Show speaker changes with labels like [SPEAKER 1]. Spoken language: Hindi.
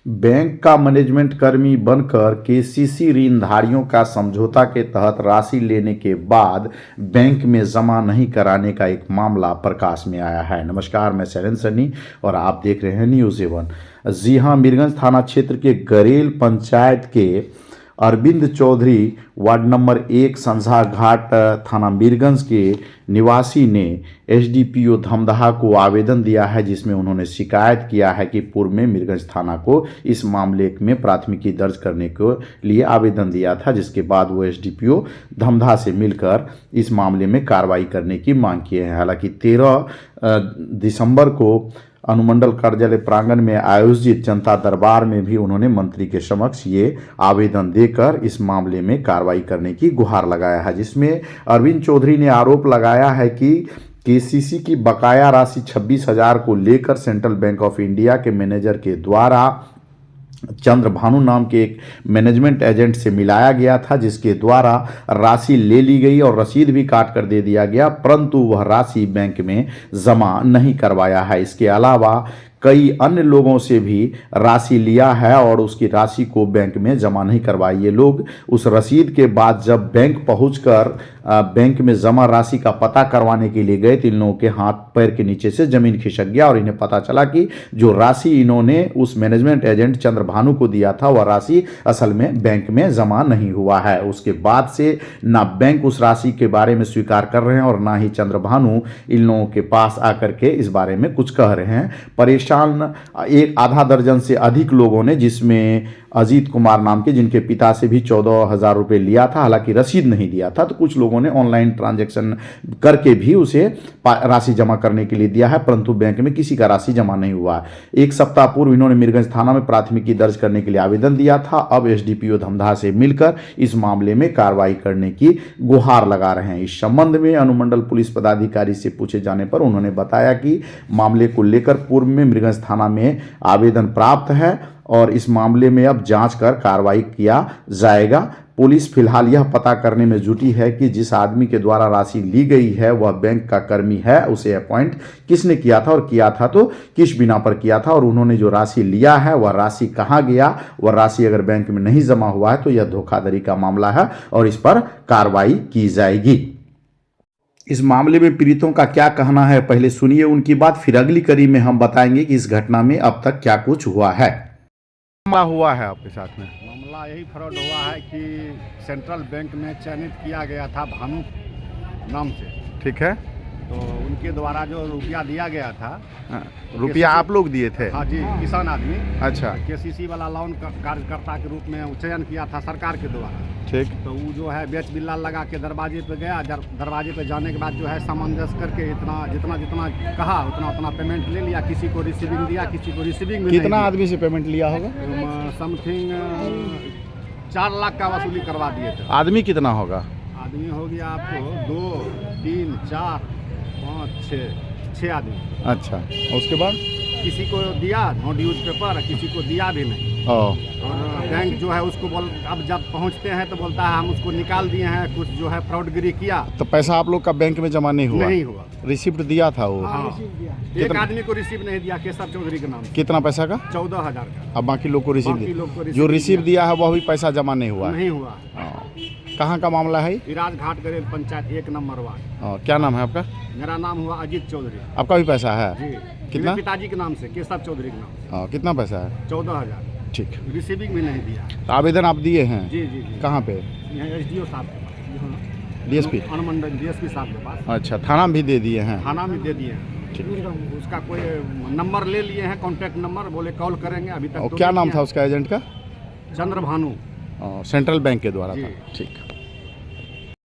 [SPEAKER 1] बैंक का मैनेजमेंट कर्मी बनकर केसीसी ऋणधारियों का समझौता के तहत राशि लेने के बाद बैंक में जमा नहीं कराने का एक मामला प्रकाश में आया है। नमस्कार, मैं शैलेंद्र सन्नी और आप देख रहे हैं न्यूज़ 7। जी हां, मीरगंज थाना क्षेत्र के गरेल पंचायत के अरविंद चौधरी वार्ड नंबर 1 संझा घाट थाना मीरगंज के निवासी ने एसडीपीओ धमदाहा को आवेदन दिया है, जिसमें उन्होंने शिकायत किया है कि पूर्व में मीरगंज थाना को इस मामले में प्राथमिकी दर्ज करने के लिए आवेदन दिया था, जिसके बाद वो एसडीपीओ धमदाहा से मिलकर इस मामले में कार्रवाई करने की मांग किए हैं। हालांकि 13 दिसंबर को अनुमंडल कार्यालय प्रांगण में आयोजित जनता दरबार में भी उन्होंने मंत्री के समक्ष ये आवेदन देकर इस मामले में कार्रवाई करने की गुहार लगाया है, जिसमें अरविंद चौधरी ने आरोप लगाया है कि केसीसी की बकाया राशि 26,000 को लेकर सेंट्रल बैंक ऑफ इंडिया के मैनेजर के द्वारा चंद्रभानु नाम के एक मैनेजमेंट एजेंट से मिलाया गया था, जिसके द्वारा राशि ले ली गई और रसीद भी काट कर दे दिया गया, परंतु वह राशि बैंक में जमा नहीं करवाया है। इसके अलावा कई अन्य लोगों से भी राशि लिया है और उसकी राशि को बैंक में जमा नहीं करवाई। ये लोग उस रसीद के बाद जब बैंक पहुंचकर बैंक में जमा राशि का पता करवाने के लिए गए तो इन लोगों के हाथ पैर के नीचे से जमीन खिसक गया और इन्हें पता चला कि जो राशि इन्होंने उस मैनेजमेंट एजेंट चंद्रभानु को दिया था वह राशि असल में बैंक में जमा नहीं हुआ है। उसके बाद से ना बैंक उस राशि के बारे में स्वीकार कर रहे हैं और ना ही चंद्रभानु इन लोगों के पास आकर के इस बारे में कुछ कह रहे हैं। परेशान एक आधा दर्जन से अधिक लोगों ने, जिसमें अजीत कुमार नाम के, जिनके पिता से भी 14,000 रुपये लिया था, हालांकि रसीद नहीं दिया था, तो कुछ लोगों ने ऑनलाइन ट्रांजैक्शन करके भी उसे राशि जमा करने के लिए दिया है, परंतु बैंक में किसी का राशि जमा नहीं हुआ। एक सप्ताह पूर्व इन्होंने मीरगंज थाना में प्राथमिकी दर्ज करने के लिए आवेदन दिया था। अब एसडीपीओ धमदाहा से मिलकर इस मामले में कार्रवाई करने की गुहार लगा रहे हैं। इस संबंध में अनुमंडल पुलिस पदाधिकारी से पूछे जाने पर उन्होंने बताया कि मामले को लेकर पूर्व में मीरगंज थाना में आवेदन प्राप्त है और इस मामले में अब जांच कर कार्रवाई किया जाएगा। पुलिस फिलहाल यह पता करने में जुटी है कि जिस आदमी के द्वारा राशि ली गई है वह बैंक का कर्मी है, उसे अपॉइंट किसने किया था और किया था तो किस बिना पर किया था, और उन्होंने जो राशि लिया है वह राशि कहाँ गया, वह राशि अगर बैंक में नहीं जमा हुआ है तो यह धोखाधड़ी का मामला है और इस पर कार्रवाई की जाएगी। इस मामले में पीड़ितों का क्या कहना है, पहले सुनिए उनकी बात, फिर अगली कड़ी में हम बताएंगे कि इस घटना में अब तक क्या कुछ हुआ है।
[SPEAKER 2] हुआ है आपके साथ में
[SPEAKER 3] मामला यही फ्रॉड हुआ है कि सेंट्रल बैंक में चयनित किया गया था भानु नाम से, ठीक है, तो उनके द्वारा जो रुपया दिया गया था,
[SPEAKER 2] रुपया आप लोग दिए थे?
[SPEAKER 3] हाँ जी, किसान आदमी।
[SPEAKER 2] अच्छा।
[SPEAKER 3] केसीसी वाला लोन कार्यकर्ता के रूप में चयन किया था सरकार के द्वारा,
[SPEAKER 2] ठीक।
[SPEAKER 3] तो वो जो है बेच बिल्ला लगा के दरवाजे पे गया, दरवाजे पे जाने के बाद जो है सामंजस्य करके जितना कहा उतना पेमेंट ले लिया। किसी को रिसीविंग दिया, किसी को रिसीविंग में
[SPEAKER 2] कितना आदमी से पेमेंट लिया होगा?
[SPEAKER 3] समथिंग 4 लाख का वसूली करवा दिए थे।
[SPEAKER 2] आदमी कितना होगा?
[SPEAKER 3] आदमी हो गया आपको 2, 3, 4, 5, 6 आदमी।
[SPEAKER 2] अच्छा, उसके बाद
[SPEAKER 3] किसी को दिया नो ड्यूज पेपर, किसी को दिया भी नहीं। और बैंक जो है उसको अब जब पहुंचते हैं तो बोलता है हम उसको निकाल दिए हैं, कुछ जो है फ्रॉडगिरी किया।
[SPEAKER 2] तो पैसा आप लोग का बैंक में जमा नहीं हुआ?
[SPEAKER 3] नहीं हुआ।
[SPEAKER 2] रिसिप्ट दिया था वो?
[SPEAKER 3] हाँ, एक आदमी को रिसीव नहीं दिया, केशव चौधरी के नाम से।
[SPEAKER 2] कितना पैसा का?
[SPEAKER 3] 14,000 का।
[SPEAKER 2] अब बाकी लोग को रिसीव जो रिसीव दिया है वह भी पैसा जमा नहीं हुआ?
[SPEAKER 3] नहीं हुआ।
[SPEAKER 2] कहाँ का मामला है?
[SPEAKER 3] इराज घाट गरेल पंचायत 1 नंबर वार्ड।
[SPEAKER 2] क्या नाम है आपका?
[SPEAKER 3] मेरा नाम हुआ अजीत चौधरी।
[SPEAKER 2] आपका भी पैसा है?
[SPEAKER 3] जी।
[SPEAKER 2] कितना?
[SPEAKER 3] पिताजी के नाम से, केशव चौधरी के नाम से।
[SPEAKER 2] कितना पैसा है?
[SPEAKER 3] 14,000।
[SPEAKER 2] ठीक।
[SPEAKER 3] रिसीविंग भी नहीं दिया।
[SPEAKER 2] तो आवेदन आप दिए हैं?
[SPEAKER 3] जी जी जी।
[SPEAKER 2] कहाँ पे?
[SPEAKER 3] एसडीओ साहब के पास,
[SPEAKER 2] डीएसपी
[SPEAKER 3] अनुमंडल डीएसपी साहब के पास।
[SPEAKER 2] अच्छा, थाना भी दे दिए हैं?
[SPEAKER 3] थाना में दे दिए हैं।
[SPEAKER 2] ठीक।
[SPEAKER 3] उसका कोई नंबर ले लिए हैं, कॉन्टैक्ट नंबर, बोले कॉल करेंगे। अभी तक
[SPEAKER 2] और क्या नाम था उसका एजेंट का?
[SPEAKER 3] चंद्रभानु।
[SPEAKER 2] सेंट्रल बैंक के द्वारा था?
[SPEAKER 3] जी।
[SPEAKER 2] ठीक।